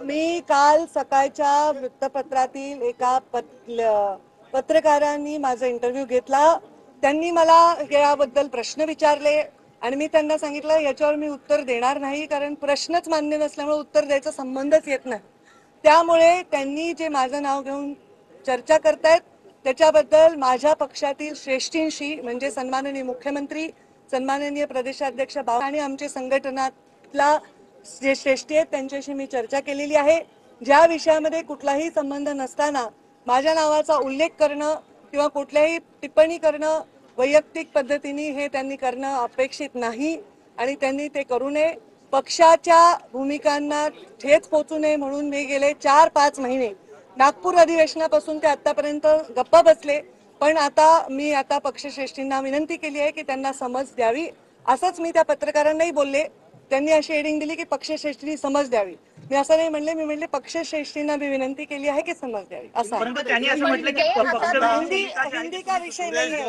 मी काल सकाळच्या वृत्तपत्रातील एका पत्रकारांनी माझा इंटरव्ह्यू घेतला. त्यांनी मला याबद्दल प्रश्न विचारले आणि मी त्यांना सांगितलं याच्यावर मी उत्तर देणार नाही, कारण प्रश्नच मान्य नसल्यामुळे उत्तर द्यायचा संबंधच येत नाही. त्यामुळे त्यांनी जे माझं नाव घेऊन चर्चा करतायत त्याच्याबद्दल माझ्या पक्षातील श्रेष्ठींशी म्हणजे सन्माननीय मुख्यमंत्री, सन्माननीय प्रदेशाध्यक्ष बाळा आणि आमच्या संघटनातला जे श्रेष्ठी आहेत त्यांच्याशी मी चर्चा केलेली आहे. ज्या विषयामध्ये कुठलाही संबंध नसताना माझ्या नावाचा उल्लेख करणं किंवा कुठल्याही टिप्पणी करणं वैयक्तिक पद्धतीने हे त्यांनी करणं अपेक्षित नाही आणि त्यांनी ते करू नये. पक्षाच्या भूमिकांना ठेच पोचू नये म्हणून मी गेले 4-5 महिने नागपूर अधिवेशनापासून ते आतापर्यंत गप्प बसले. पण मी आता पक्षश्रेष्ठींना विनंती केली आहे की त्यांना समज द्यावी. असंच मी त्या पत्रकारांनाही बोलले. त्यांनी अशी हेडिंग दिली की पक्षश्रेष्ठींनी समज द्यावी. मी असं नाही म्हणले, मी म्हणले पक्षश्रेष्ठींना मी विनंती केली आहे की समज द्यावी. असं हिंदी का विषय नाही है.